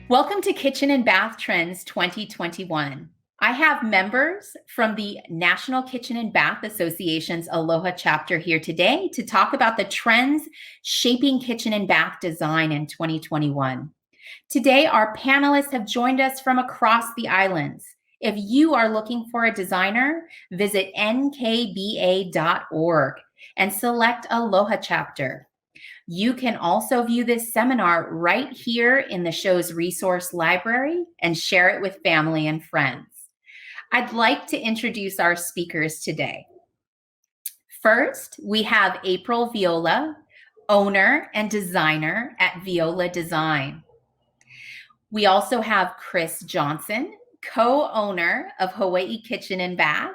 Welcome to Kitchen and Bath Trends 2021. I have members from the National Kitchen and Bath Association's Aloha Chapter here today to talk about the trends shaping kitchen and bath design in 2021. Today, our panelists have joined us from across the islands. If you are looking for a designer, visit nkba.org and select Aloha Chapter. You can also view this seminar right here in the show's resource library and share it with family and friends. I'd like to introduce our speakers today. First, we have April Viola, owner and designer at Viola Design. We also have Chris Johnson, co-owner of Hawaii Kitchen and Bath.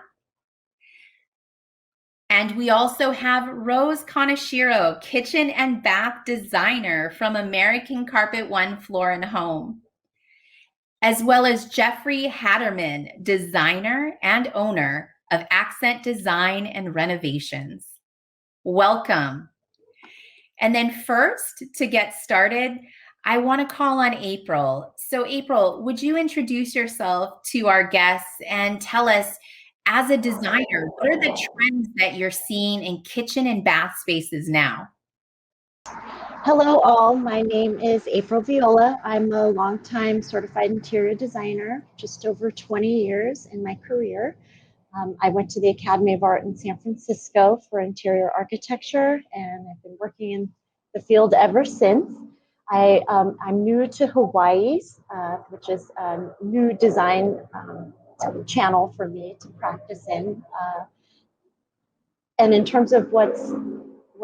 And we also have Rose Kaneshiro, kitchen and bath designer from American Carpet One Floor and Home, as well as Jeffrey Hatterman, designer and owner of Accent Design and Renovations. Welcome. And then first, to get started, I want to call on April. So April, would you introduce yourself to our guests and tell us, as a designer, what are the trends that you're seeing in kitchen and bath spaces now? Hello all, my name is April Viola. I'm a longtime certified interior designer, just over 20 years in my career. I went to the Academy of Art in San Francisco for interior architecture, and I've been working in the field ever since. I'm new to Hawaii, which is a new design channel for me to practice in. And in terms of what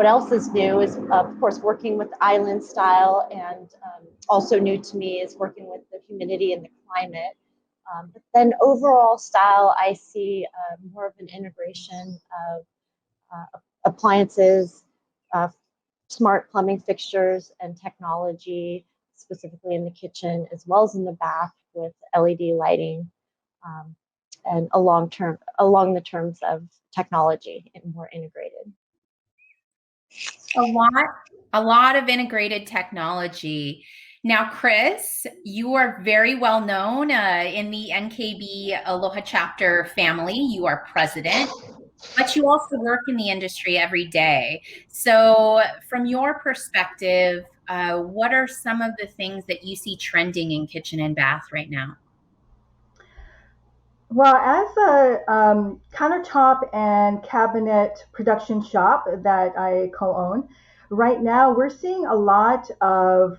else is new is, of course, working with island style, and also new to me is working with the humidity and the climate. But then overall style, I see more of an integration of appliances, smart plumbing fixtures, and technology, specifically in the kitchen as well as in the bath with LED lighting, and along the terms of technology and more integrated. A lot of integrated technology. Now, Chris, you are very well known in the NKBA Aloha Chapter family. You are president, but you also work in the industry every day. So from your perspective, what are some of the things that you see trending in kitchen and bath right now? Well, as a countertop and cabinet production shop that I co-own, right now we're seeing a lot of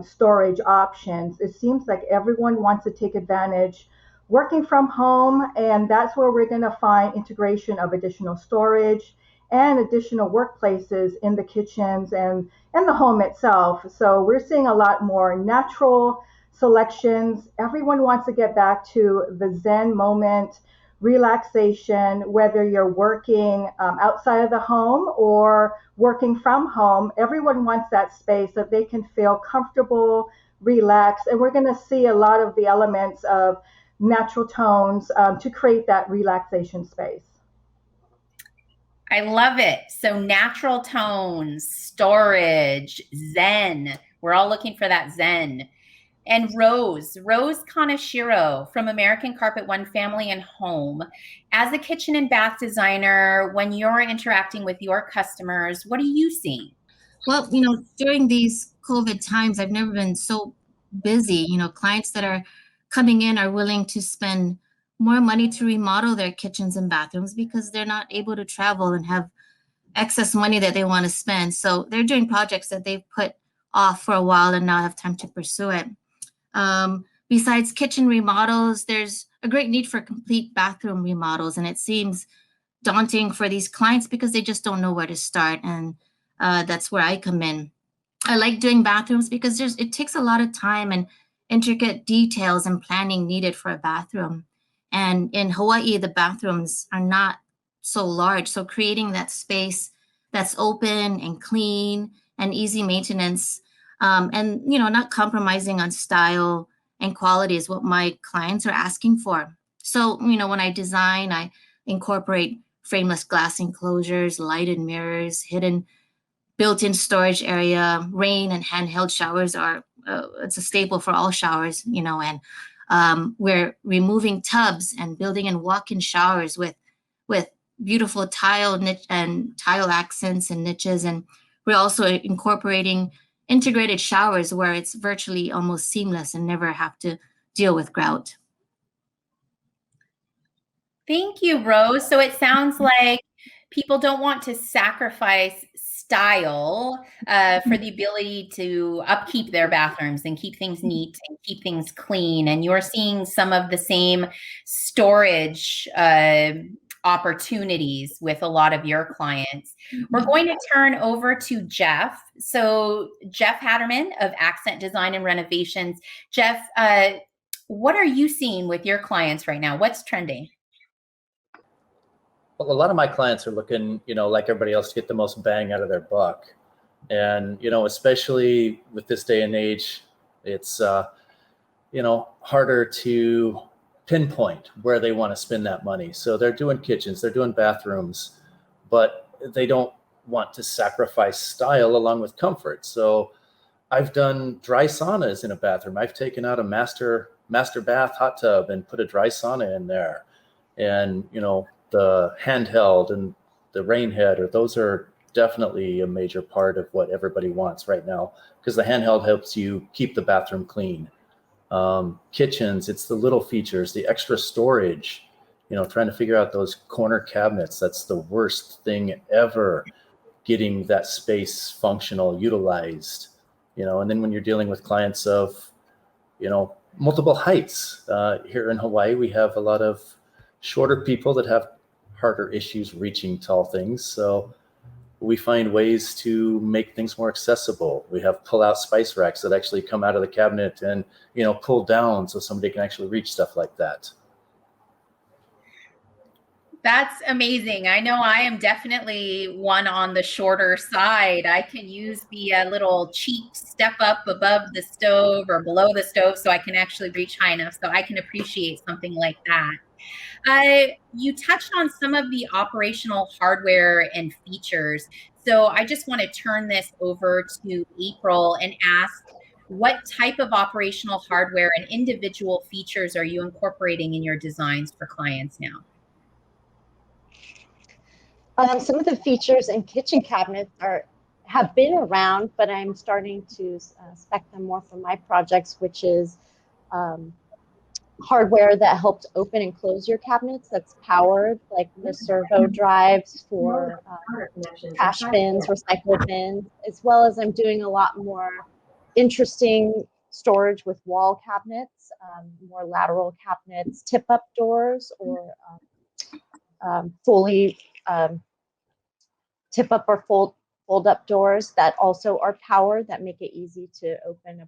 storage options. It seems like everyone wants to take advantage working from home, and that's where we're going to find integration of additional storage and additional workplaces in the kitchens and the home itself. So we're seeing a lot more natural selections. Everyone wants to get back to the Zen moment, relaxation, whether you're working outside of the home or working from home. Everyone wants that space so they can feel comfortable, relaxed, and we're going to see a lot of the elements of natural tones to create that relaxation space. I love it. So natural tones, storage, Zen. We're all looking for that Zen. And Rose Kaneshiro from American Carpet One Family and Home. As a kitchen and bath designer, when you're interacting with your customers, what are you seeing? Well, during these COVID times, I've never been so busy. Clients that are coming in are willing to spend more money to remodel their kitchens and bathrooms because they're not able to travel and have excess money that they want to spend. So they're doing projects that they've put off for a while and now have time to pursue it. Besides kitchen remodels, there's a great need for complete bathroom remodels, and it seems daunting for these clients because they just don't know where to start, and that's where I come in. I like doing bathrooms because it takes a lot of time and intricate details and planning needed for a bathroom. And in Hawaii, the bathrooms are not so large, so creating that space that's open and clean and easy maintenance, and not compromising on style and quality is what my clients are asking for. So when I design, I incorporate frameless glass enclosures, lighted mirrors, hidden built-in storage area, rain and handheld showers are it's a staple for all showers, and we're removing tubs and building in walk-in showers with beautiful tile niche and tile accents and niches. And we're also incorporating integrated showers where it's virtually almost seamless and never have to deal with grout. Thank you, Rose. So it sounds like people don't want to sacrifice style for the ability to upkeep their bathrooms and keep things neat and keep things clean. And you're seeing some of the same storage opportunities with a lot of your clients. We're going to turn over to Jeff. So Jeff Hatterman of Accent Design and Renovations. Jeff, what are you seeing with your clients right now? What's trending? Well, a lot of my clients are looking, like everybody else, to get the most bang out of their buck. And, especially with this day and age, it's, harder to pinpoint where they want to spend that money. So they're doing kitchens, they're doing bathrooms, but they don't want to sacrifice style along with comfort. So I've done dry saunas in a bathroom. I've taken out a master bath hot tub and put a dry sauna in there. And, the handheld and the rain header, those are definitely a major part of what everybody wants right now, because the handheld helps you keep the bathroom clean. Kitchens, it's the little features, the extra storage, trying to figure out those corner cabinets. That's the worst thing ever, getting that space functional, utilized, and then when you're dealing with clients of, multiple heights, here in Hawaii, we have a lot of shorter people that have harder issues reaching tall things. So we find ways to make things more accessible. We have pull-out spice racks that actually come out of the cabinet and, pull down so somebody can actually reach stuff like that. That's amazing. I know I am definitely one on the shorter side. I can use the little cheap step up above the stove or below the stove so I can actually reach high enough, so I can appreciate something like that. You touched on some of the operational hardware and features. So I just want to turn this over to April and ask, what type of operational hardware and individual features are you incorporating in your designs for clients now? Some of the features in kitchen cabinets have been around, but I'm starting to spec them more for my projects, which is hardware that helps open and close your cabinets that's powered, like the servo drives for cash bins, recycle bins, as well as I'm doing a lot more interesting storage with wall cabinets, more lateral cabinets, tip-up doors, or fully tip-up or fold-up doors that also are powered, that make it easy to open a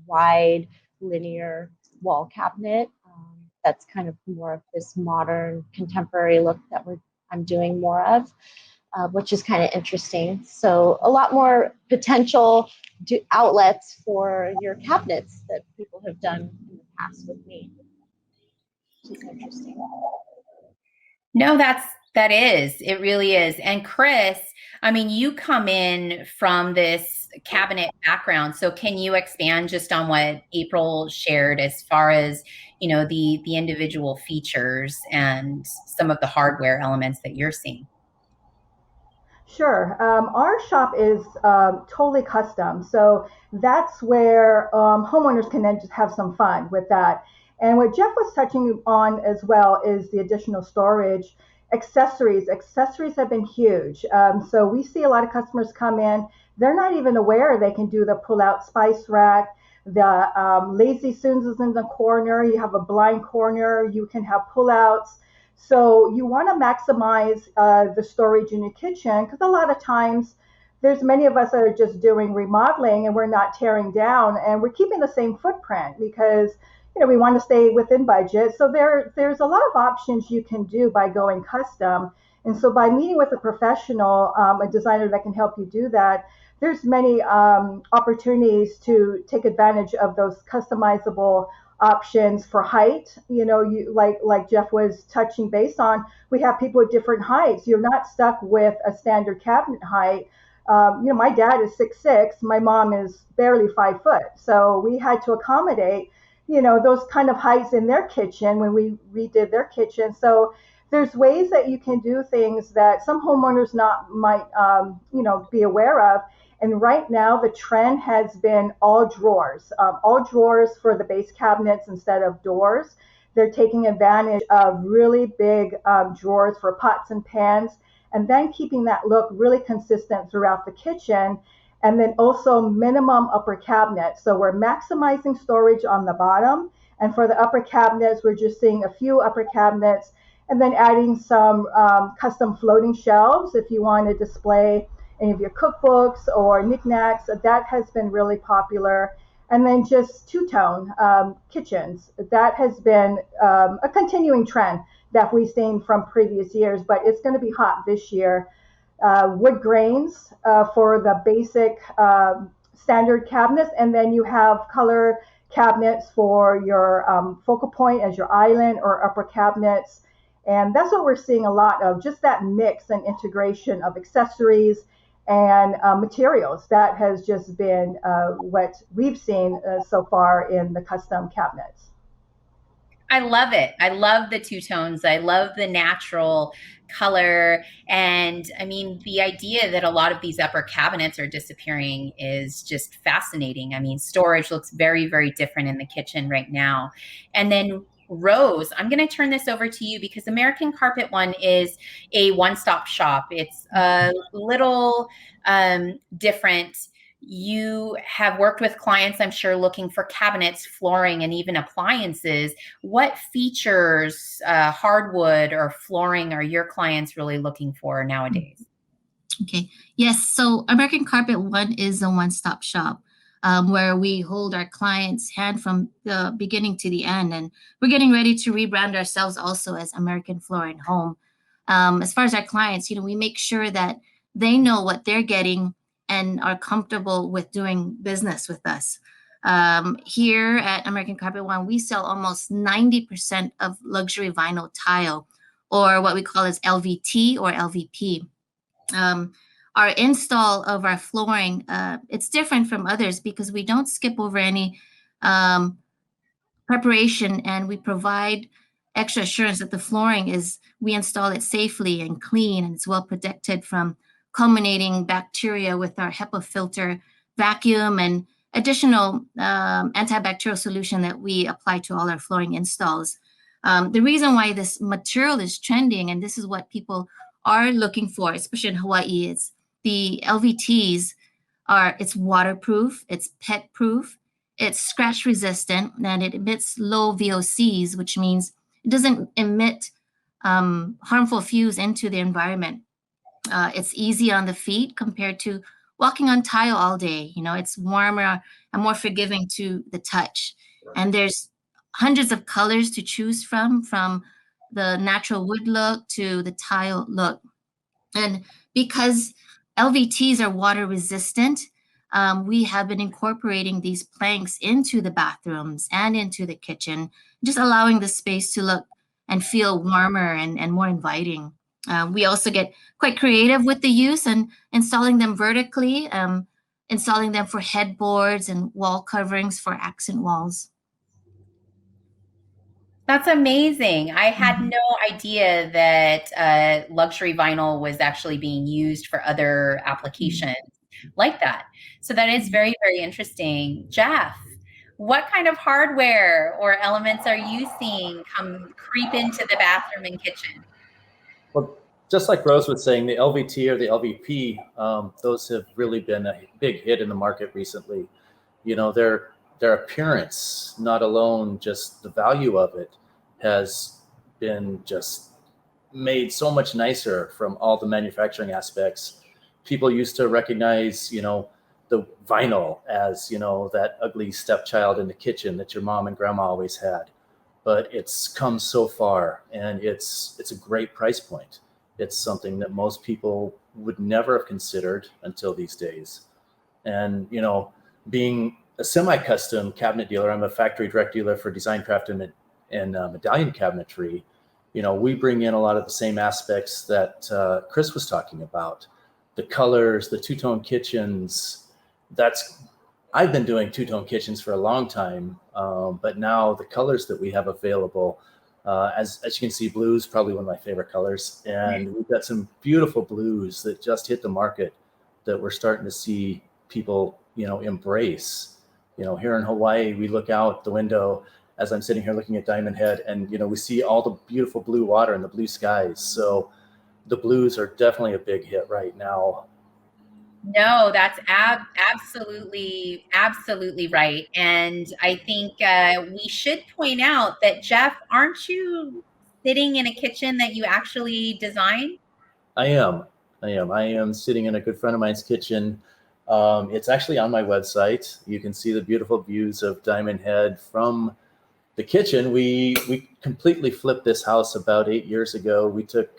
wide linear wall cabinet. That's kind of more of this modern contemporary look that I'm doing more of, which is kind of interesting. So a lot more potential outlets for your cabinets that people have done in the past with me, which is interesting. No, it really is. And Chris, I mean, you come in from this cabinet background. So can you expand just on what April shared as far as, the individual features and some of the hardware elements that you're seeing? Sure. Our shop is totally custom. So that's where homeowners can then just have some fun with that. And what Jeff was touching on as well is the additional storage. Accessories have been huge. So we see a lot of customers come in, they're not even aware they can do the pull-out spice rack, the lazy Susans in the corner, you have a blind corner, you can have pull-outs. So you want to maximize the storage in your kitchen, because a lot of times there's many of us that are just doing remodeling and we're not tearing down, and we're keeping the same footprint because we want to stay within budget. So there's a lot of options you can do by going custom. And so by meeting with a professional, a designer that can help you do that, there's many opportunities to take advantage of those customizable options for height. Like Jeff was touching base on, we have people with different heights. You're not stuck with a standard cabinet height. My dad is 6'6", my mom is barely 5 foot. So we had to accommodate, those kind of heights in their kitchen when we redid their kitchen. So there's ways that you can do things that some homeowners might be aware of. And right now the trend has been all drawers for the base cabinets instead of doors. They're taking advantage of really big drawers for pots and pans, and then keeping that look really consistent throughout the kitchen. And then also minimum upper cabinets. So we're maximizing storage on the bottom. And for the upper cabinets, we're just seeing a few upper cabinets and then adding some custom floating shelves if you want to display any of your cookbooks or knickknacks. That has been really popular. And then just two-tone kitchens. That has been a continuing trend that we've seen from previous years, but it's going to be hot this year. Wood grains for the basic standard cabinets, and then you have color cabinets for your focal point as your island or upper cabinets. And that's what we're seeing a lot of, just that mix and integration of accessories and materials. That has just been what we've seen so far in the custom cabinets. I love it. I love the two tones. I love the natural color. And I mean, the idea that a lot of these upper cabinets are disappearing is just fascinating. I mean, storage looks very, very different in the kitchen right now. And then Rose, I'm going to turn this over to you because American Carpet One is a one-stop shop. It's a little different. You have worked with clients, I'm sure, looking for cabinets, flooring, and even appliances. What features, hardwood or flooring, are your clients really looking for nowadays? Okay. Yes. So American Carpet One is a one-stop shop where we hold our clients' hand from the beginning to the end. And we're getting ready to rebrand ourselves also as American Floor and Home. As far as our clients, we make sure that they know what they're getting and are comfortable with doing business with us. Here at American Carpet One, we sell almost 90% of luxury vinyl tile, or what we call as LVT or LVP. Our install of our flooring, it's different from others because we don't skip over any preparation, and we provide extra assurance that the flooring we install it safely and clean, and it's well protected from culminating bacteria with our HEPA filter vacuum and additional antibacterial solution that we apply to all our flooring installs. The reason why this material is trending, and this is what people are looking for, especially in Hawaii, is the LVTs it's waterproof, it's pet proof, it's scratch resistant, and it emits low VOCs, which means it doesn't emit harmful fumes into the environment. It's easy on the feet compared to walking on tile all day. It's warmer and more forgiving to the touch. And there's hundreds of colors to choose from the natural wood look to the tile look. And because LVTs are water resistant, we have been incorporating these planks into the bathrooms and into the kitchen, just allowing the space to look and feel warmer and more inviting. We also get quite creative with the use and installing them vertically, installing them for headboards and wall coverings for accent walls. That's amazing. I had no idea that luxury vinyl was actually being used for other applications like that. So that is very, very interesting. Jeff, what kind of hardware or elements are you seeing creep into the bathroom and kitchen? Well, just like Rose was saying, the LVT or the LVP, those have really been a big hit in the market recently. Their appearance, not alone just the value of it, has been just made so much nicer from all the manufacturing aspects. People used to recognize, the vinyl as, that ugly stepchild in the kitchen that your mom and grandma always had. But it's come so far, and it's a great price point. It's something that most people would never have considered until these days. And, being a semi-custom cabinet dealer, I'm a factory direct dealer for design, craft, and medallion cabinetry. We bring in a lot of the same aspects that Chris was talking about. the colors, the two-tone kitchens. I've been doing two-tone kitchens for a long time, but now the colors that we have available, as you can see, blue is probably one of my favorite colors, and we've got some beautiful blues that just hit the market that we're starting to see people, embrace. Here in Hawaii, we look out the window as I'm sitting here looking at Diamond Head, and we see all the beautiful blue water and the blue skies. So the blues are definitely a big hit right now. No, that's absolutely right. And I think we should point out that, Jeff, aren't you sitting in a kitchen that you actually designed? I am sitting in a good friend of mine's kitchen. It's actually on my website. You can see the beautiful views of Diamond Head from the kitchen. We completely flipped this house about 8 years ago. We took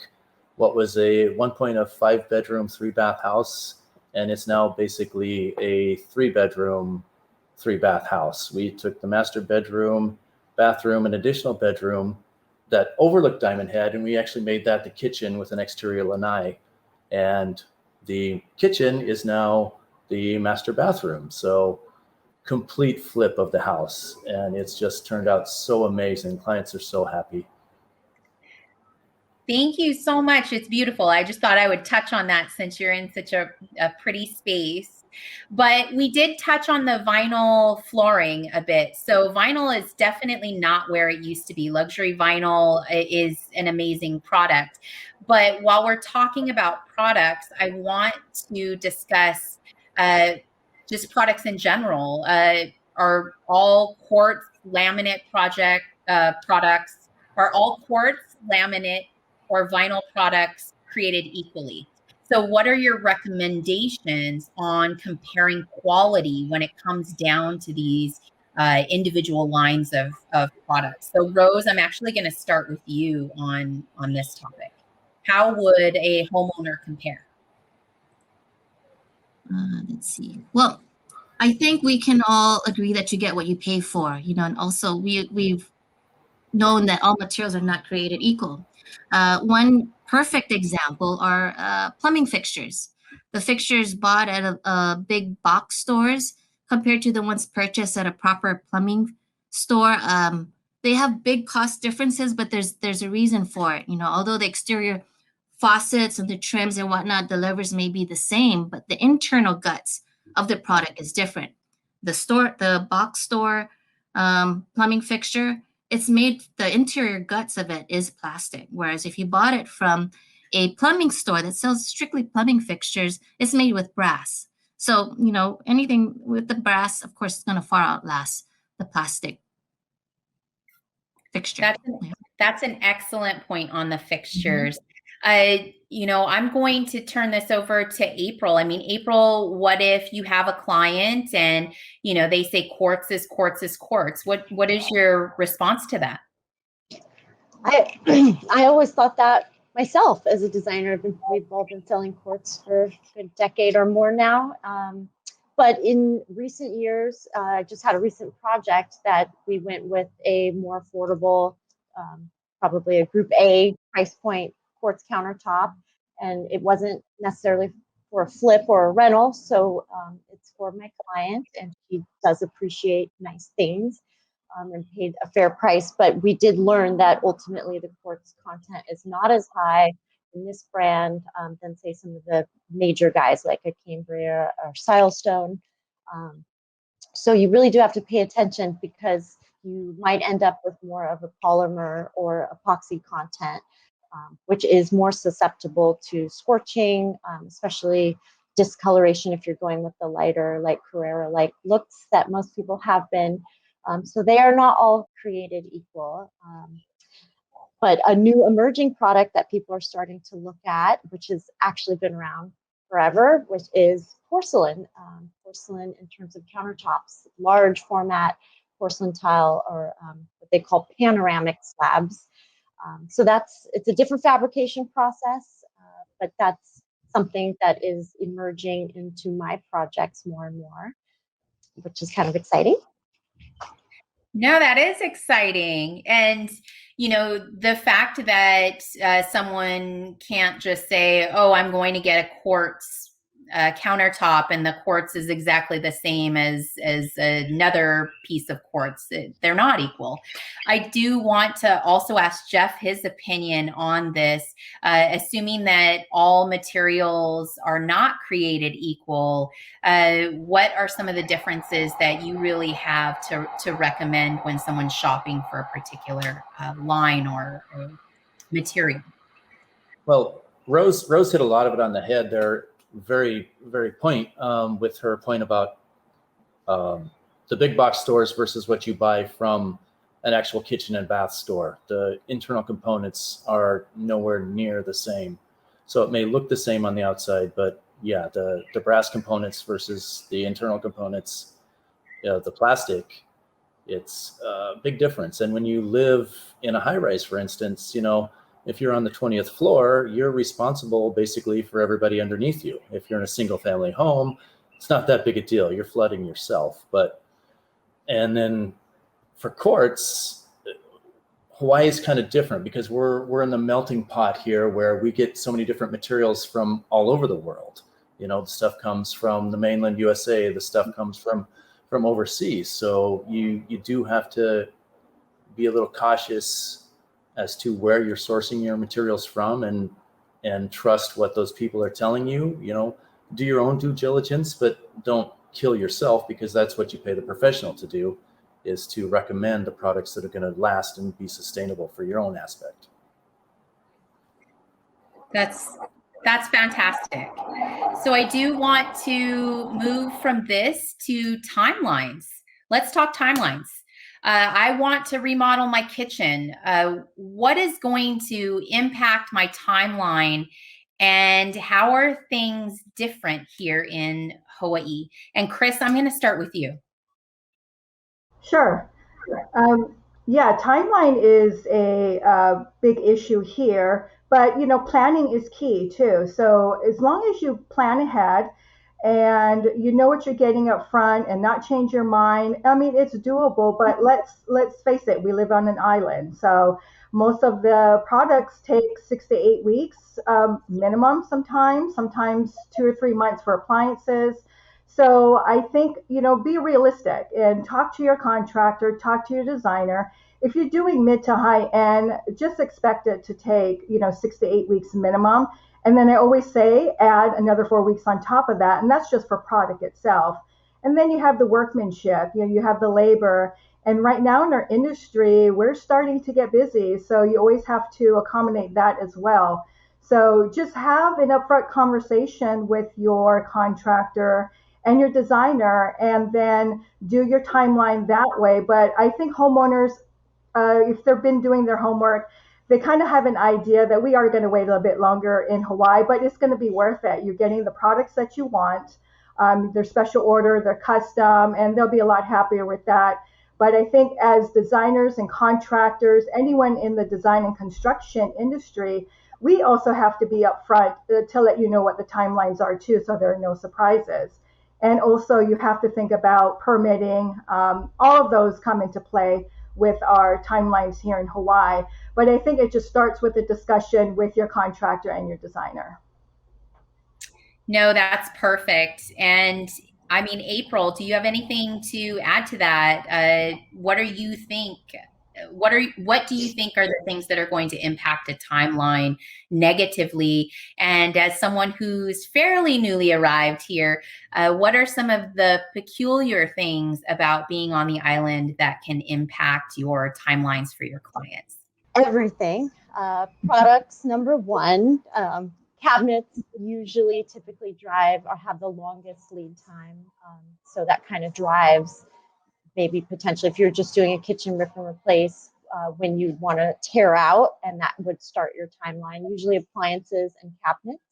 what was a 1.5 bedroom, 3-bath house, and it's now basically a 3-bedroom, 3-bath house. We took the master bedroom, bathroom, and additional bedroom that overlooked Diamond Head, and we actually made that the kitchen with an exterior lanai. And the kitchen is now the master bathroom. So complete flip of the house, and it's just turned out so amazing. Clients are so happy. Thank you so much. It's beautiful. I just thought I would touch on that since you're in such a pretty space. But we did touch on the vinyl flooring a bit. So vinyl is definitely not where it used to be. Luxury vinyl is an amazing product. But while we're talking about products, I want to discuss just products in general. Are all quartz laminate products, are all quartz laminate or vinyl products created equally? So what are your recommendations on comparing quality when it comes down to these individual lines of products? So Rose, I'm actually going to start with you on this topic. How would a homeowner compare? Let's see. Well, I think we can all agree that you get what you pay for, and also we've known that all materials are not created equal. One perfect example are plumbing fixtures. The fixtures bought at a big box stores compared to the ones purchased at a proper plumbing store. They have big cost differences, but there's a reason for it. Although the exterior faucets and the trims and whatnot, the levers may be the same, but the internal guts of the product is different. The box store plumbing fixture, it's made, the interior guts of it is plastic. Whereas if you bought it from a plumbing store that sells strictly plumbing fixtures, it's made with brass. So, anything with the brass, of course, is going to far outlast the plastic fixture. That's an excellent point on the fixtures. I'm going to turn this over to April. I mean, April, what if you have a client and, they say quartz is quartz is quartz? What is your response to that? I always thought that myself as a designer. We've all been selling quartz for a decade or more now. But in recent years, I just had a recent project that we went with a more affordable, probably a group A price point quartz countertop. And it wasn't necessarily for a flip or a rental. So it's for my client, and she does appreciate nice things and paid a fair price. But we did learn that ultimately the quartz content is not as high in this brand than, say, some of the major guys like a Cambria or Silestone. So you really do have to pay attention, because you might end up with more of a polymer or epoxy content, which is more susceptible to scorching, especially discoloration if you're going with the lighter, like Carrera-like looks that most people have been. So they are not all created equal. But a new emerging product that people are starting to look at, which has actually been around forever, which is porcelain. Porcelain in terms of countertops, large format porcelain tile, or what they call panoramic slabs. So it's a different fabrication process, but that's something that is emerging into my projects more and more, which is kind of exciting. No, that is exciting. And, the fact that someone can't just say, oh, I'm going to get a quartz countertop, and the quartz is exactly the same as another piece of quartz. They're not equal. I do want to also ask Jeff his opinion on this, assuming that all materials are not created equal. What are some of the differences that you really have to recommend when someone's shopping for a particular line or material? Well, Rose hit a lot of it on the head there. Very, very point with her point about the big box stores versus what you buy from an actual kitchen and bath store. The internal components are nowhere near the same. So it may look the same on the outside, but yeah, the brass components versus the internal components, the plastic, it's a big difference. And when you live in a high rise, for instance, if you're on the 20th floor, you're responsible basically for everybody underneath you. If you're in a single family home, it's not that big a deal. You're flooding yourself. And then for quartz, Hawaii is kind of different because we're in the melting pot here where we get so many different materials from all over the world. The stuff comes from the mainland USA, the stuff comes from overseas. So you do have to be a little cautious as to where you're sourcing your materials from, and trust what those people are telling you. Do your own due diligence, but don't kill yourself, because that's what you pay the professional to do, is to recommend the products that are going to last and be sustainable for your own aspect. That's fantastic. So I do want to move from this to timelines. Let's talk timelines. I want to remodel my kitchen. What is going to impact my timeline, and how are things different here in Hawaii? And Chris, I'm going to start with you. Sure. Yeah, timeline is a big issue here, but planning is key too. So as long as you plan ahead and you know what you're getting up front and not change your mind, I mean, it's doable. But let's face it, we live on an island, so most of the products take 6 to 8 weeks minimum. Sometimes 2 or 3 months for appliances. So I think, be realistic and talk to your contractor, talk to your designer. If you're doing mid to high end, just expect it to take, 6 to 8 weeks minimum. And then I always say add another 4 weeks on top of that. And that's just for product itself. And then you have the workmanship, you have the labor. And right now in our industry, we're starting to get busy. So you always have to accommodate that as well. So just have an upfront conversation with your contractor and your designer, and then do your timeline that way. But I think homeowners, if they've been doing their homework, they kind of have an idea that we are going to wait a little bit longer in Hawaii, but it's going to be worth it. You're getting the products that you want. They're special order, they're custom, and they'll be a lot happier with that. But I think as designers and contractors, anyone in the design and construction industry, we also have to be upfront to let you know what the timelines are too, so there are no surprises. And also you have to think about permitting. All of those come into play with our timelines here in Hawaii. But I think it just starts with a discussion with your contractor and your designer. No, that's perfect. And I mean, April, do you have anything to add to that? What do you think are the things that are going to impact a timeline negatively? And as someone who's fairly newly arrived here, what are some of the peculiar things about being on the island that can impact your timelines for your clients? Everything. Products, number one. Cabinets usually typically drive or have the longest lead time. So that kind of drives maybe potentially if you're just doing a kitchen rip and replace when you want to tear out, and that would start your timeline. Usually appliances and cabinets,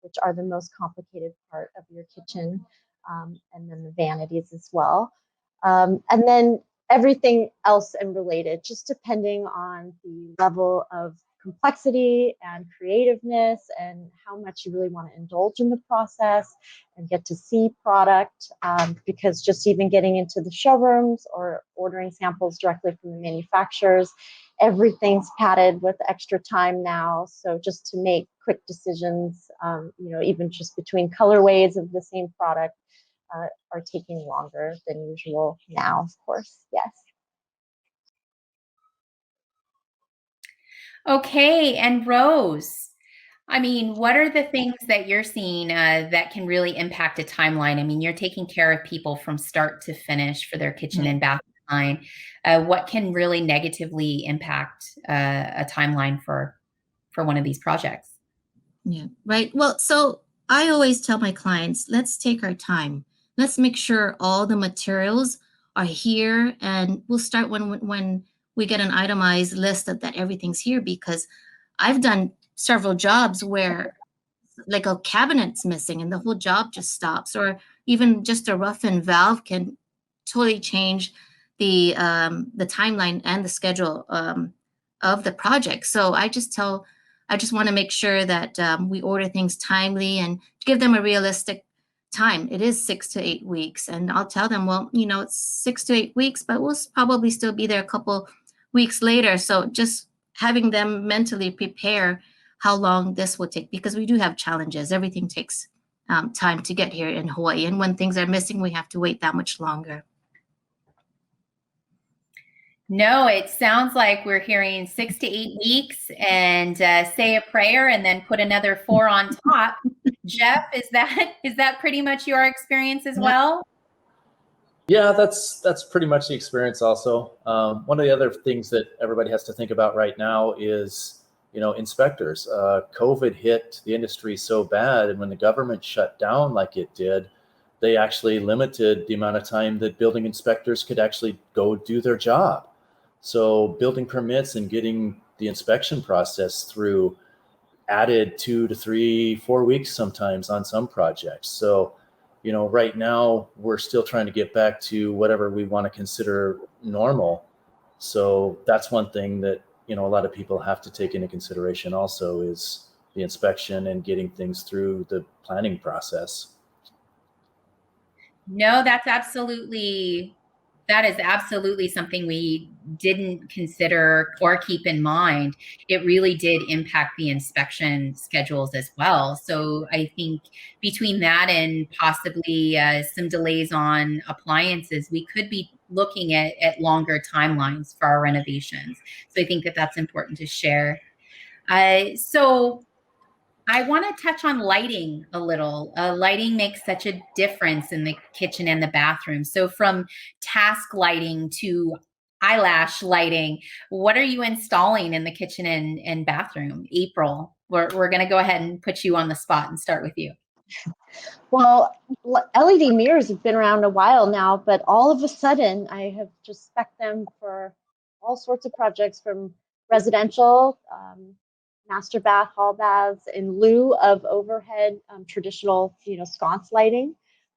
which are the most complicated part of your kitchen, and then the vanities as well. And then everything else and related, just depending on the level of complexity and creativeness and how much you really want to indulge in the process and get to see product, because just even getting into the showrooms or ordering samples directly from the manufacturers everything's padded with extra time now. So just to make quick decisions, even just between colorways of the same product are taking longer than usual now, of course. Yes. Okay, and Rose, I mean, what are the things that you're seeing that can really impact a timeline? I mean, you're taking care of people from start to finish for their kitchen and bath design. What can really negatively impact a timeline for one of these projects? Yeah, right. Well, so I always tell my clients, let's take our time. Let's make sure all the materials are here, and we'll start when we get an itemized list that everything's here, because I've done several jobs where like a cabinet's missing and the whole job just stops, or even just a rough-in valve can totally change the timeline and the schedule of the project. So I just want to make sure that we order things timely and give them a realistic time. It is 6 to 8 weeks, and I'll tell them, well, it's 6 to 8 weeks, but we'll probably still be there a couple weeks later. So just having them mentally prepare how long this will take, because we do have challenges. Everything takes time to get here in Hawaii, and when things are missing, we have to wait that much longer. No, it sounds like we're hearing 6 to 8 weeks and say a prayer and then put another 4 on top. Jeff, is that pretty much your experience as well? Yeah, that's pretty much the experience also. One of the other things that everybody has to think about right now is, inspectors. COVID hit the industry so bad, and when the government shut down like it did, they actually limited the amount of time that building inspectors could actually go do their job. So building permits and getting the inspection process through added 2 to 3, 4 weeks sometimes on some projects. So, right now we're still trying to get back to whatever we want to consider normal. So that's one thing that, a lot of people have to take into consideration also, is the inspection and getting things through the planning process. No, that is absolutely something we didn't consider or keep in mind. It really did impact the inspection schedules as well. So I think between that and possibly some delays on appliances, we could be looking at longer timelines for our renovations. So I think that's important to share. So I want to touch on lighting a little. Lighting makes such a difference in the kitchen and the bathroom. So from task lighting to eyelash lighting, what are you installing in the kitchen and bathroom? April, we're going to go ahead and put you on the spot and start with you. Well, LED mirrors have been around a while now, but all of a sudden I have just spec'd them for all sorts of projects, from residential, master bath, hall baths, in lieu of overhead traditional, sconce lighting.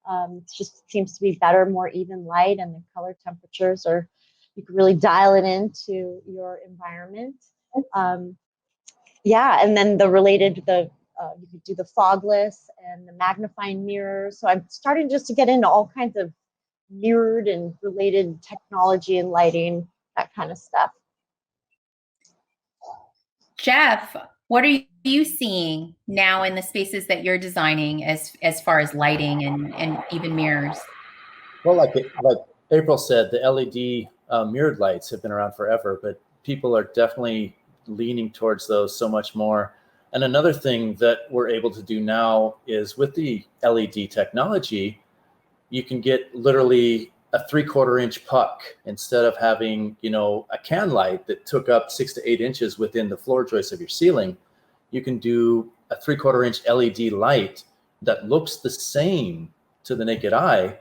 It just seems to be better, more even light, and the color temperatures are, you can really dial it into your environment. Yeah, and then you could do the fogless and the magnifying mirrors. So I'm starting just to get into all kinds of mirrored and related technology and lighting, that kind of stuff. Jeff, what are you seeing now in the spaces that you're designing as far as lighting and even mirrors? Well, like April said, the LED mirrored lights have been around forever, but people are definitely leaning towards those so much more. And another thing that we're able to do now is, with the LED technology, you can get literally a 3/4 inch puck instead of having, a can light that took up 6 to 8 inches within the floor joist of your ceiling. You can do a 3/4 inch LED light that looks the same to the naked eye,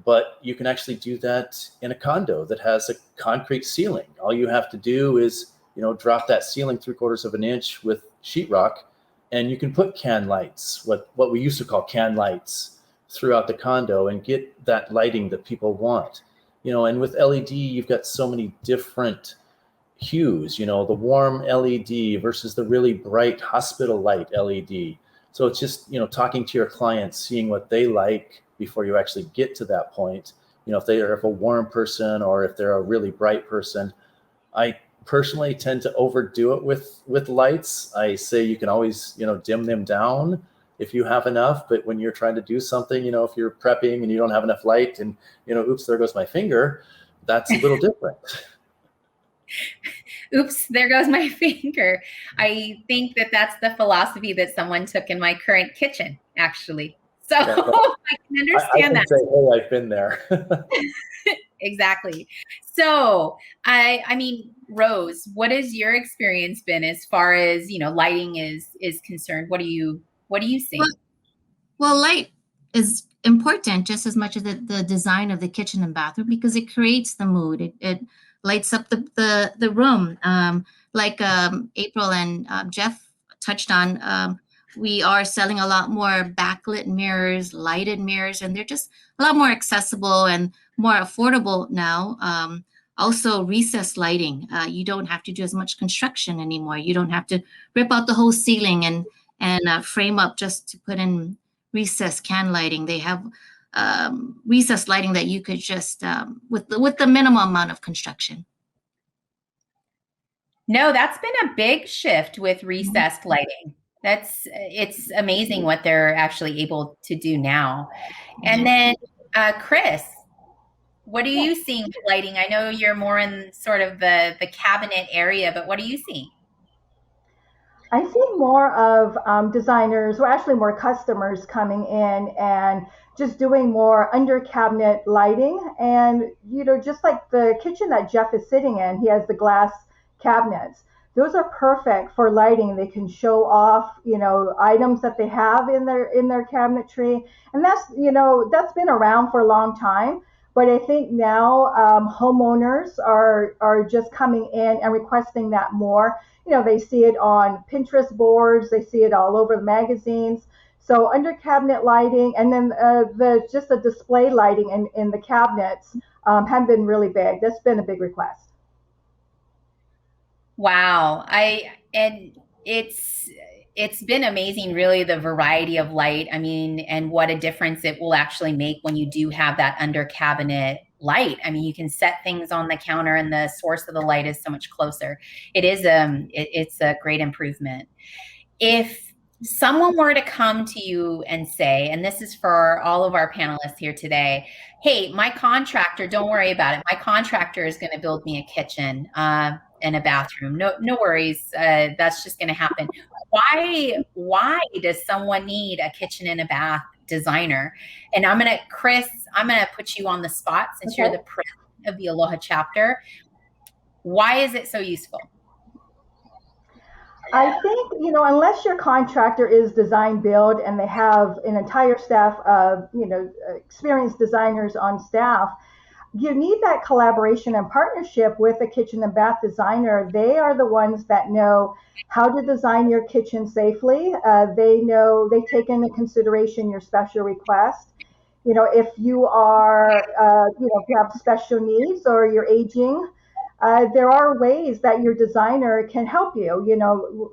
but you can actually do that in a condo that has a concrete ceiling. All you have to do is, drop that ceiling 3/4 of an inch with sheetrock, and you can put can lights, what we used to call can lights, throughout the condo, and get that lighting that people want. And with LED, you've got so many different hues, the warm LED versus the really bright hospital light LED. So it's just, talking to your clients, seeing what they like before you actually get to that point. If a warm person or if they're a really bright person, I personally tend to overdo it with lights. I say you can always, dim them down if you have enough, but when you're trying to do something, if you're prepping and you don't have enough light and, oops, there goes my finger, that's a little different. Oops, there goes my finger. I think that's the philosophy that someone took in my current kitchen, actually. So Yeah, I can understand I can say, hey, I've been there. Exactly. So I mean, Rose, what has your experience been as far as, lighting is concerned? What do you think? Well, light is important just as much as the design of the kitchen and bathroom, because it creates the mood. It lights up the room. Like April and Jeff touched on, we are selling a lot more backlit mirrors, lighted mirrors, and they're just a lot more accessible and more affordable now. Also, recessed lighting. You don't have to do as much construction anymore. You don't have to rip out the whole ceiling and frame up just to put in recessed can lighting. They have recessed lighting that you could just with the minimum amount of construction. No, that's been a big shift with recessed lighting. It's amazing what they're actually able to do now. And then Chris, what are you seeing with lighting? I know you're more in sort of the cabinet area, but what are you seeing? I see more of designers, or actually more customers coming in and just doing more under cabinet lighting. And, just like the kitchen that Jeff is sitting in, he has the glass cabinets. Those are perfect for lighting. They can show off, items that they have in their cabinetry. And that's been around for a long time. But I think now homeowners are just coming in and requesting that more. They see it on Pinterest boards, they see it all over the magazines. So under cabinet lighting, and then the display lighting in the cabinets have been really big. That's been a big request. Wow. And it's been amazing, really, the variety of light. I mean, and what a difference it will actually make when you do have that under cabinet light. I mean, you can set things on the counter and the source of the light is so much closer. It's a great improvement. If someone were to come to you and say, and this is for all of our panelists here today, hey, my contractor, don't worry about it. My contractor is going to build me a kitchen and a bathroom. No worries. That's just going to happen. Why does someone need a kitchen and a bath designer? And Chris, I'm going to put you on the spot since you're the president of the Aloha Chapter. Why is it so useful? I think, unless your contractor is design build and they have an entire staff of, experienced designers on staff, you need that collaboration and partnership with a kitchen and bath designer. They are the ones that know how to design your kitchen safely. They take into consideration your special request. If you are, if you have special needs or you're aging, there are ways that your designer can help you.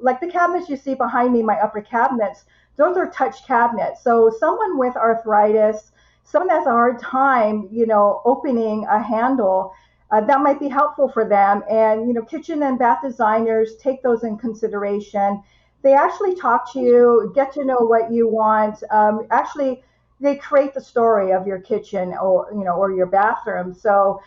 Like the cabinets you see behind me, my upper cabinets, those are touch cabinets. So someone with arthritis, someone that has a hard time, opening a handle, that might be helpful for them. And, kitchen and bath designers take those in consideration. They actually talk to you, get to know what you want. Actually, they create the story of your kitchen or your bathroom. So,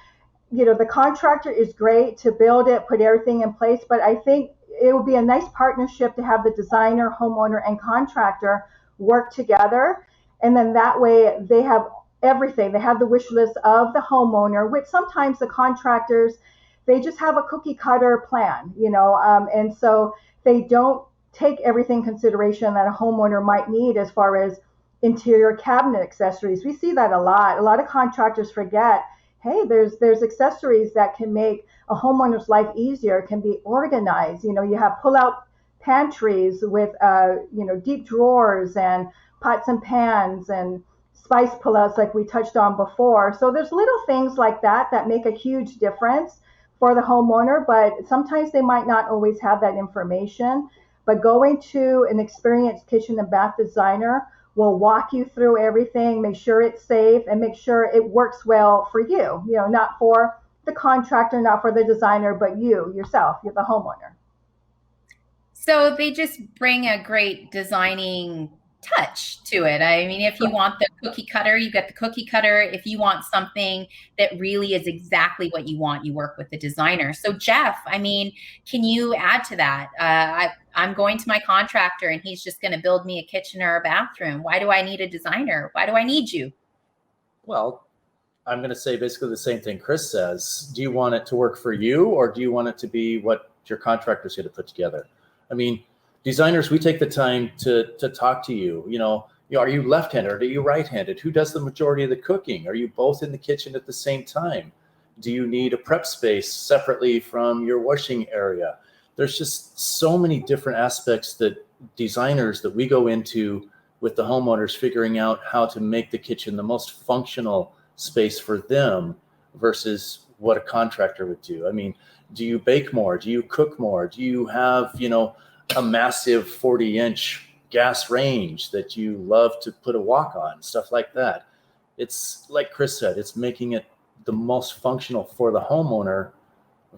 the contractor is great to build it, put everything in place, but I think it would be a nice partnership to have the designer, homeowner, and contractor work together. And then that way they have everything. They have the wish list of the homeowner, which sometimes the contractors, they just have a cookie cutter plan, and so they don't take everything in consideration that a homeowner might need as far as interior cabinet accessories. We see that a lot. A lot of contractors forget, hey, there's accessories that can make a homeowner's life easier. It can be organized. You have pull-out pantries with deep drawers and pots and pans and spice pullouts like we touched on before. So there's little things like that that make a huge difference for the homeowner, but sometimes they might not always have that information. But going to an experienced kitchen and bath designer will walk you through everything, make sure it's safe, and make sure it works well for you. Not for the contractor, not for the designer, but you yourself, you're the homeowner. So they just bring a great designing touch to it. I mean, if you want the cookie cutter, you get the cookie cutter. If you want something that really is exactly what you want, you work with the designer. So Jeff, I mean, can you add to that? I'm going to my contractor and he's just going to build me a kitchen or a bathroom. Why do I need a designer? Why do I need you? Well, I'm going to say basically the same thing Chris says. Do you want it to work for you, or do you want it to be what your contractor's going to put together? I mean, designers, we take the time to talk to you. You know, are you left-handed or are you right-handed? Who does the majority of the cooking? Are you both in the kitchen at the same time? Do you need a prep space separately from your washing area? There's just so many different aspects that designers that we go into with the homeowners, figuring out how to make the kitchen the most functional space for them versus what a contractor would do. I mean, do you bake more? Do you cook more? Do you have, you know, a massive 40-inch gas range that you love to put a wok on, stuff like that? It's like Chris said, it's making it the most functional for the homeowner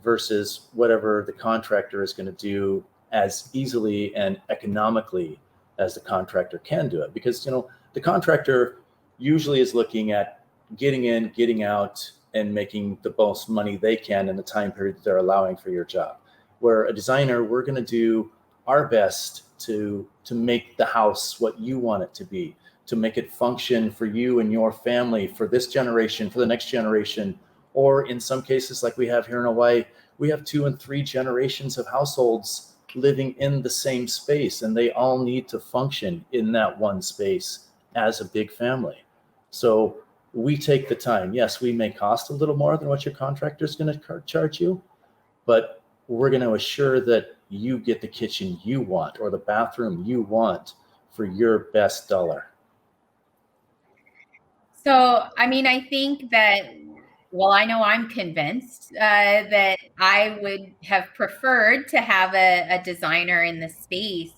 versus whatever the contractor is going to do as easily and economically as the contractor can do it. Because, you know, the contractor usually is looking at getting in, getting out, and making the most money they can in the time period that they're allowing for your job. Where a designer, we're going to do our best to make the house what you want it to be, to make it function for you and your family, for this generation, for the next generation, or in some cases like we have here in Hawaii, we have 2 and 3 generations of households living in the same space, and they all need to function in that one space as a big family. So we take the time. Yes, we may cost a little more than what your contractor is going to charge you, but we're going to assure that you get the kitchen you want or the bathroom you want for your best dollar. So, I mean, I think that, well, I know I'm convinced that I would have preferred to have a designer in the space.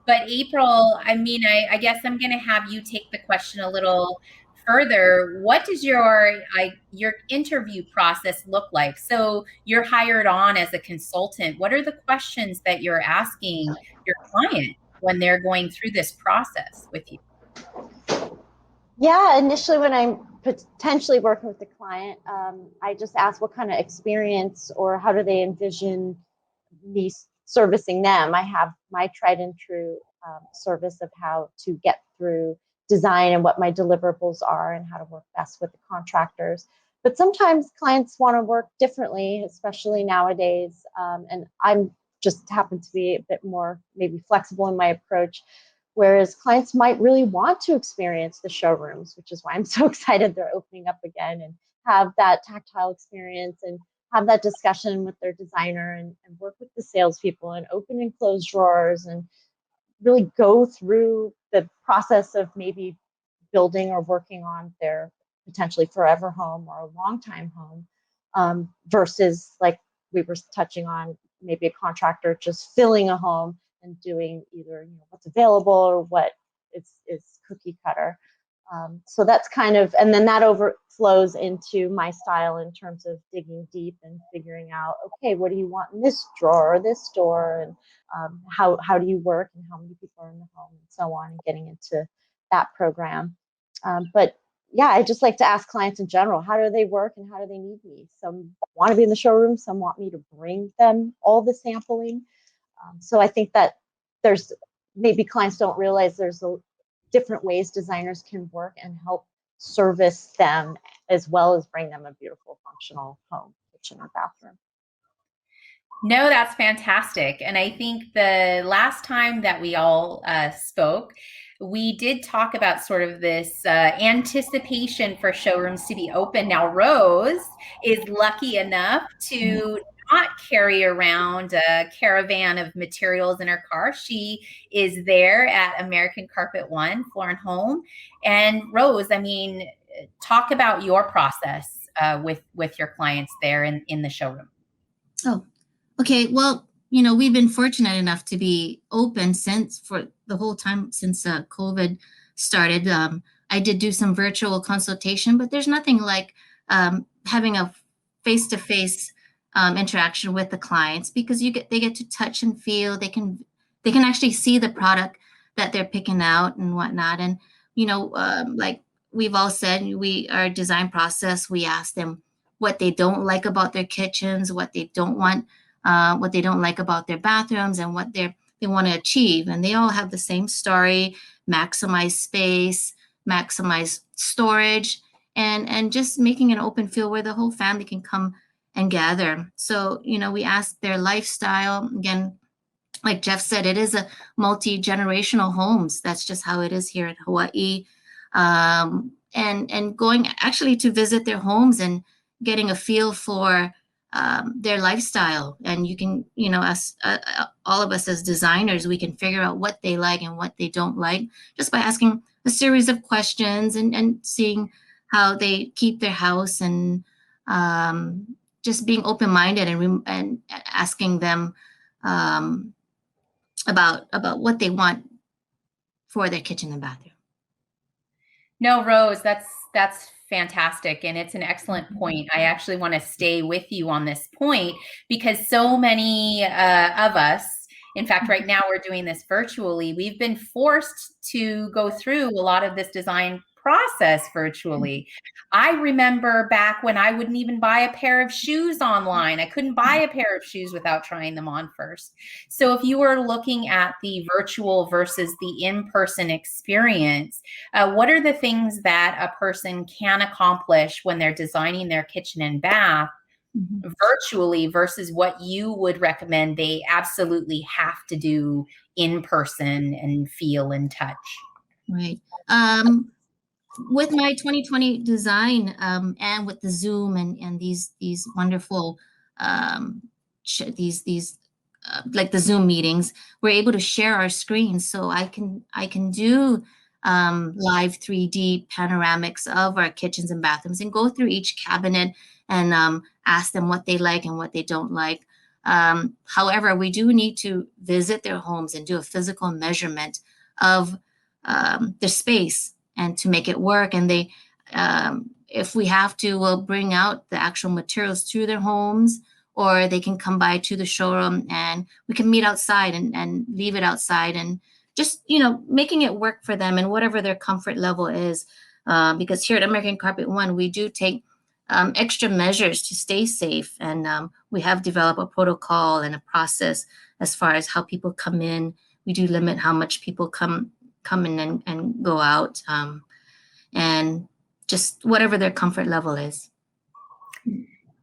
But April, I mean, I guess I'm going to have you take the question a little further. What does your interview process look like? So you're hired on as a consultant. What are the questions that you're asking your client when they're going through this process with you? Yeah, initially when I'm potentially working with the client, I just ask what kind of experience or how do they envision me servicing them. I have my tried and true service of how to get through design and what my deliverables are and how to work best with the contractors. But sometimes clients want to work differently, especially nowadays. And I'm just happen to be a bit more maybe flexible in my approach. Whereas clients might really want to experience the showrooms, which is why I'm so excited they're opening up again, and have that tactile experience and have that discussion with their designer and work with the salespeople and open and close drawers and really go through the process of maybe building or working on their potentially forever home or a long time home, versus like we were touching on, maybe a contractor just filling a home and doing either what's available or what is cookie cutter. So that's kind of, and then that overflows into my style in terms of digging deep and figuring out, okay, what do you want in this drawer or this door, and how do you work and how many people are in the home and so on, and getting into that program. But yeah, I just like to ask clients in general, how do they work and how do they need me? Some want to be in the showroom, some want me to bring them all the sampling. So I think that there's maybe clients don't realize there's different ways designers can work and help service them as well as bring them a beautiful functional home, kitchen or bathroom. No, that's fantastic. And I think the last time that we all spoke, we did talk about sort of this anticipation for showrooms to be open. Now, Rose is lucky enough to not carry around a caravan of materials in her car. She is there at American Carpet One, Floor and Home. And Rose, I mean, talk about your process with your clients there in the showroom. Oh, okay. Well, we've been fortunate enough to be open for the whole time since COVID started. I did do some virtual consultation, but there's nothing like having a face-to-face interaction with the clients, because they get to touch and feel. They can actually see the product that they're picking out and whatnot. And like we've all said, our design process, we ask them what they don't like about their kitchens, what they don't want, what they don't like about their bathrooms, and what they want to achieve. And they all have the same story: maximize space, maximize storage, and just making an open field where the whole family can come and gather. So, we ask their lifestyle. Again, like Jeff said, it is a multi-generational homes. That's just how it is here in Hawaii. And going actually to visit their homes and getting a feel for their lifestyle. And you can, us, all of us as designers, we can figure out what they like and what they don't like just by asking a series of questions and seeing how they keep their house, and just being open-minded and asking them about what they want for their kitchen and bathroom. No, Rose, that's fantastic. And it's an excellent point. I actually want to stay with you on this point, because so many of us, in fact, right now we're doing this virtually. We've been forced to go through a lot of this design process virtually. I remember back when I wouldn't even buy a pair of shoes online. I couldn't buy a pair of shoes without trying them on first. So if you were looking at the virtual versus the in-person experience, what are the things that a person can accomplish when they're designing their kitchen and bath virtually versus what you would recommend they absolutely have to do in person and feel and touch? Right. With my 2020 design, and with the Zoom and these wonderful these like the Zoom meetings, we're able to share our screens. So I can do live 3D panoramics of our kitchens and bathrooms and go through each cabinet and ask them what they like and what they don't like. However, we do need to visit their homes and do a physical measurement of their space and to make it work. And they, if we have to, we'll bring out the actual materials to their homes, or they can come by to the showroom and we can meet outside and leave it outside, and just, making it work for them and whatever their comfort level is. Because here at American Carpet One, we do take extra measures to stay safe. And we have developed a protocol and a process as far as how people come in. We do limit how much people come in and go out, and just whatever their comfort level is.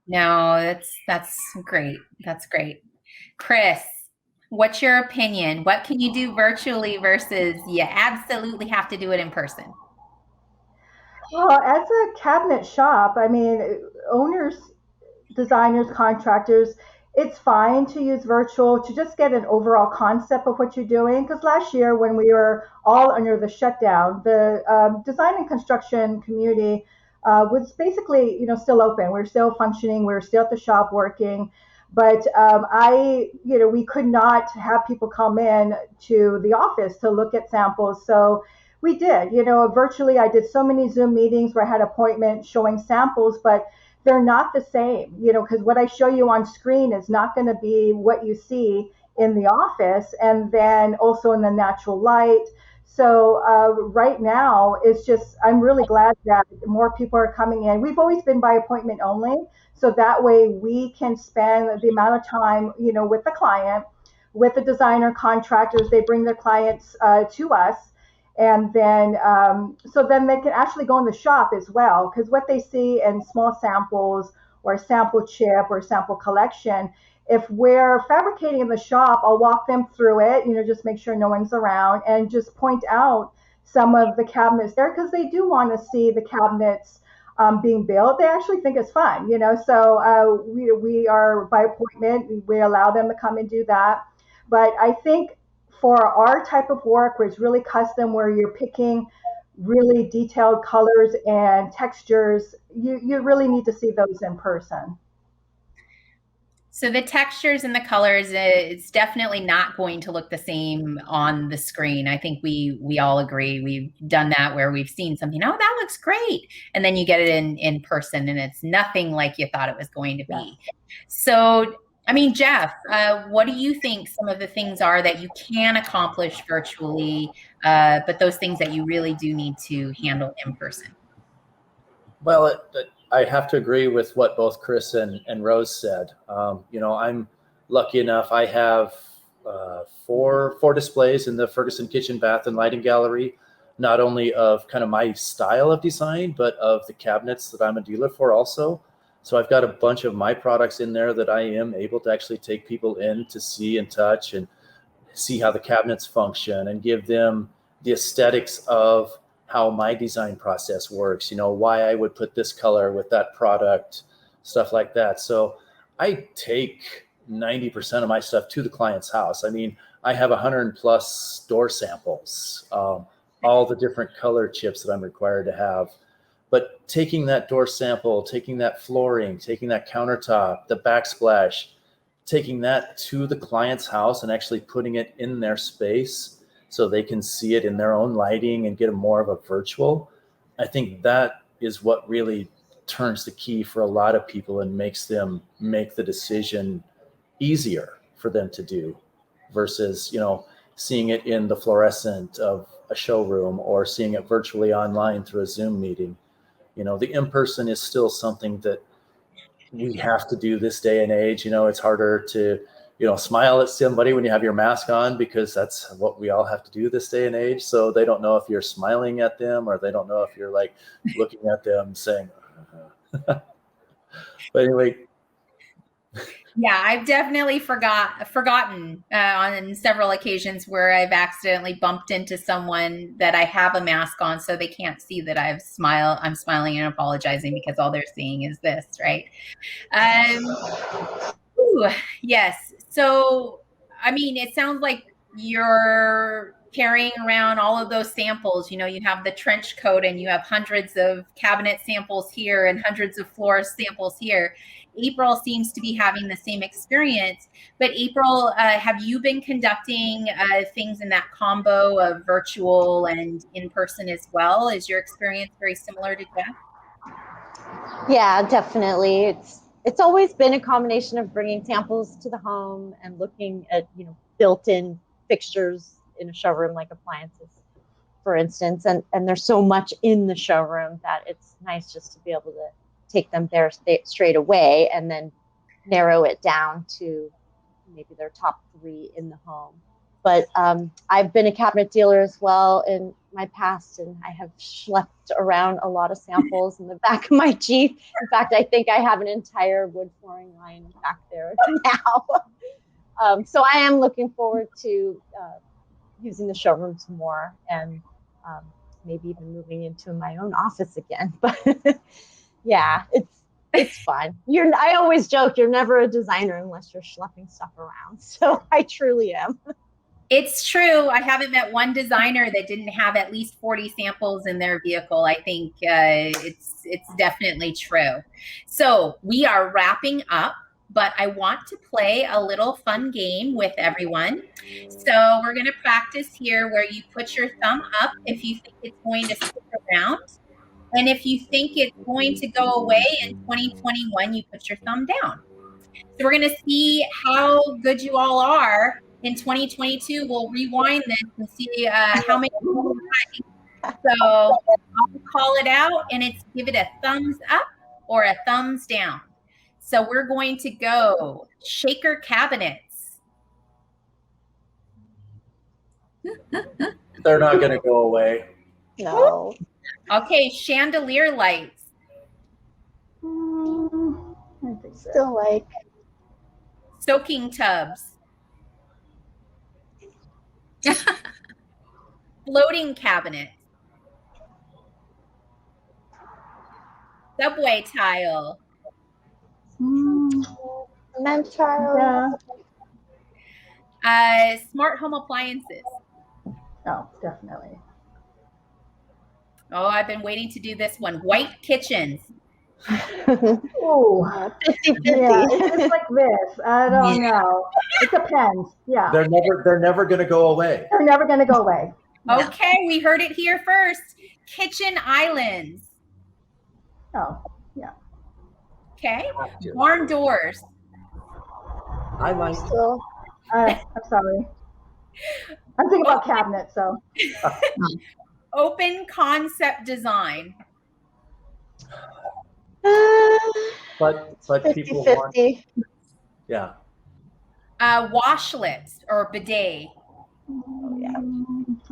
No, that's great. That's great. Chris, what's your opinion? What can you do virtually versus you absolutely have to do it in person? Well, as a cabinet shop, I mean, owners, designers, contractors, it's fine to use virtual to just get an overall concept of what you're doing. Because last year, when we were all under the shutdown, the design and construction community was basically, still open. We're still functioning. We're still at the shop working. But we could not have people come in to the office to look at samples. So we did, virtually. I did so many Zoom meetings where I had appointments showing samples, but they're not the same, because what I show you on screen is not going to be what you see in the office, and then also in the natural light. So right now, it's just, I'm really glad that more people are coming in. We've always been by appointment only, so that way we can spend the amount of time, with the client, with the designer contractors. They bring their clients to us. And then, so then they can actually go in the shop as well, because what they see in small samples or a sample chip or sample collection, if we're fabricating in the shop, I'll walk them through it, just make sure no one's around, and just point out some of the cabinets there, because they do want to see the cabinets being built. They actually think it's fun, so we are by appointment. We allow them to come and do that. But I think for our type of work, where it's really custom, where you're picking really detailed colors and textures, you really need to see those in person. So the textures and the colors, it's definitely not going to look the same on the screen. I think we all agree. We've done that where we've seen something, oh, that looks great. And then you get it in person and it's nothing like you thought it was going to be. Yeah. So, I mean, Jeff, what do you think some of the things are that you can accomplish virtually, but those things that you really do need to handle in person? Well, I have to agree with what both Chris and Rose said. I'm lucky enough. I have four displays in the Ferguson Kitchen, Bath, and Lighting Gallery, not only of kind of my style of design, but of the cabinets that I'm a dealer for also. So I've got a bunch of my products in there that I am able to actually take people in to see and touch and see how the cabinets function and give them the aesthetics of how my design process works, why I would put this color with that product, stuff like that. So I take 90% of my stuff to the client's house. I mean, I have 100+ door samples, all the different color chips that I'm required to have. But taking that door sample, taking that flooring, taking that countertop, the backsplash, taking that to the client's house and actually putting it in their space so they can see it in their own lighting and get a more of a virtual. I think that is what really turns the key for a lot of people and makes them make the decision easier for them to do versus, seeing it in the fluorescent of a showroom or seeing it virtually online through a Zoom meeting. The in-person is still something that we have to do this day and age. It's harder to, smile at somebody when you have your mask on because that's what we all have to do this day and age. So they don't know if you're smiling at them or they don't know if you're like looking at them saying, but anyway. Yeah, I've definitely forgotten on several occasions where I've accidentally bumped into someone that I have a mask on so they can't see that I'm smiling and apologizing because all they're seeing is this, right? Yes. So, I mean, it sounds like you're carrying around all of those samples. You have the trench coat and you have hundreds of cabinet samples here and hundreds of floor samples here. April seems to be having the same experience. But April, have you been conducting things in that combo of virtual and in person as well? Is your experience very similar to Jeff? Yeah, definitely. It's always been a combination of bringing samples to the home and looking at built-in fixtures in a showroom like appliances, for instance. And there's so much in the showroom that it's nice just to be able to take them there straight away and then narrow it down to maybe their top 3 in the home. But I've been a cabinet dealer as well in my past, and I have schlepped around a lot of samples in the back of my Jeep. In fact, I think I have an entire wood flooring line back there now. So I am looking forward to using the showrooms more and maybe even moving into my own office again. But yeah, it's fun. I always joke you're never a designer unless you're schlepping stuff around. So I truly am. It's true. I haven't met one designer that didn't have at least 40 samples in their vehicle. I think it's definitely true. So we are wrapping up, but I want to play a little fun game with everyone. So we're going to practice here where you put your thumb up if you think it's going to stick around. And if you think it's going to go away in 2021, you put your thumb down. So we're going to see how good you all are. In 2022, we'll rewind this and see how many people are right. So I'll call it out and it's give it a thumbs up or a thumbs down. So we're going to go shaker cabinets. They're not going to go away. No. Okay, chandelier lights. I think so. Still like. Soaking tubs. Floating cabinets. Subway tile. Cement tile. Yeah. Smart home appliances. Oh, definitely. Oh, I've been waiting to do this one. White kitchens. Ooh, 50-50. yeah, it's like this. I don't know. It depends. Yeah, They're never going to go away. they're never going to go away. Okay, we heard it here first. Kitchen islands. Oh, yeah. Okay. Barn doors. I like. So, I'm sorry. I'm thinking about cabinets, so. Open concept design. But people want. 50-50. Yeah. Washlets or bidet. Oh, yeah.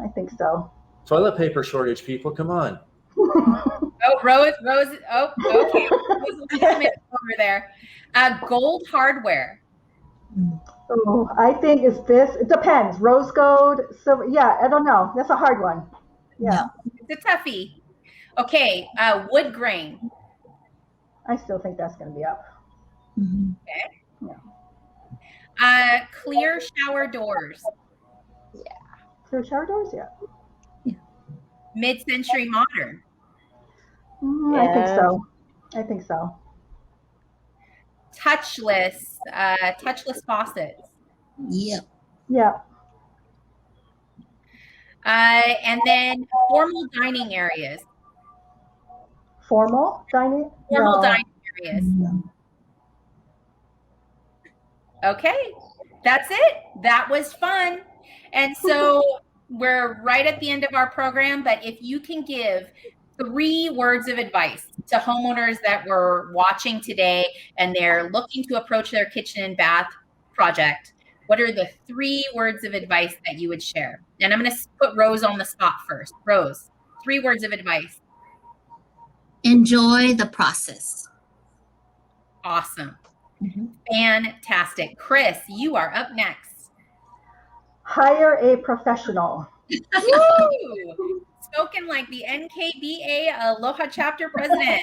I think so. Toilet paper shortage, people, come on. Oh, Rose. Oh, okay. Rose over there. Gold hardware. Oh, I think it depends. Rose gold, silver. Yeah, I don't know. That's a hard one. Yeah. It's a toughie. Okay. Wood grain. I still think that's going to be up. Clear shower doors. Clear shower doors, yeah. Mid-century modern. I think so. I think so. Touchless faucets. Yep. Yeah. And then formal dining areas. Formal dining? Formal No. dining areas. Okay, that's it. That was fun. And so we're right at the end of our program, but if you can give 3 words of advice to homeowners that were watching today and they're looking to approach their kitchen and bath project, what are the 3 words of advice that you would share? And I'm going to put Rose on the spot first. Rose, 3 words of advice. Enjoy the process. Awesome. Fantastic. Chris, you are up next. Hire a professional. Woo! Spoken like the NKBA Aloha Chapter president.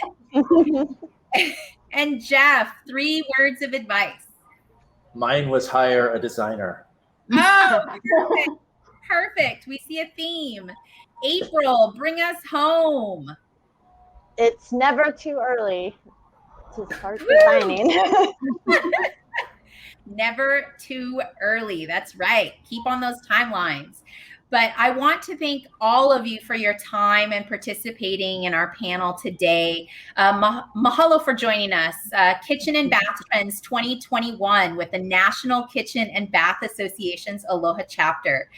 And Jeff, 3 words of advice. Mine was hire a designer. Oh, perfect. Perfect. We see a theme. April, bring us home. It's never too early to start designing. Never too early. That's right. Keep on those timelines. But I want to thank all of you for your time and participating in our panel today. Mahalo for joining us. Kitchen and Bath Trends 2021 with the National Kitchen and Bath Association's Aloha Chapter.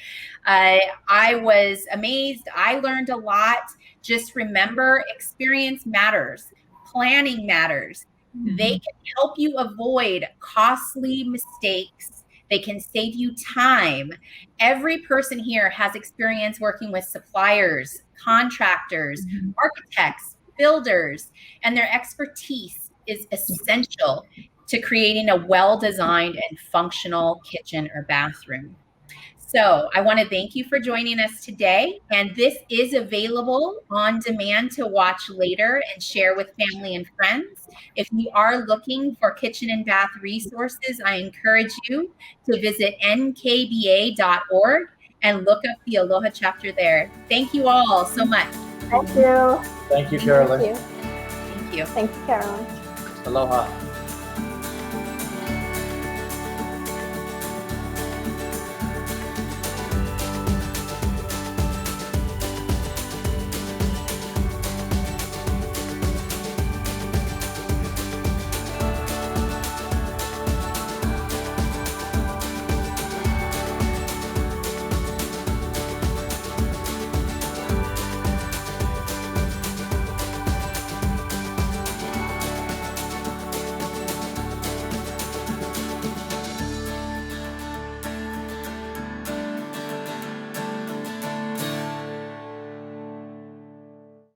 I was amazed. I learned a lot. Just remember, experience matters. Planning matters. They can help you avoid costly mistakes. They can save you time. Every person here has experience working with suppliers, contractors, architects, builders, and their expertise is essential to creating a well-designed and functional kitchen or bathroom. So I want to thank you for joining us today. And this is available on demand to watch later and share with family and friends. If you are looking for kitchen and bath resources, I encourage you to visit nkba.org and look up the Aloha chapter there. Thank you all so much. Thank you. Thank you, Carolyn. Thank you. Thank you. Thank you, Carolyn. Aloha.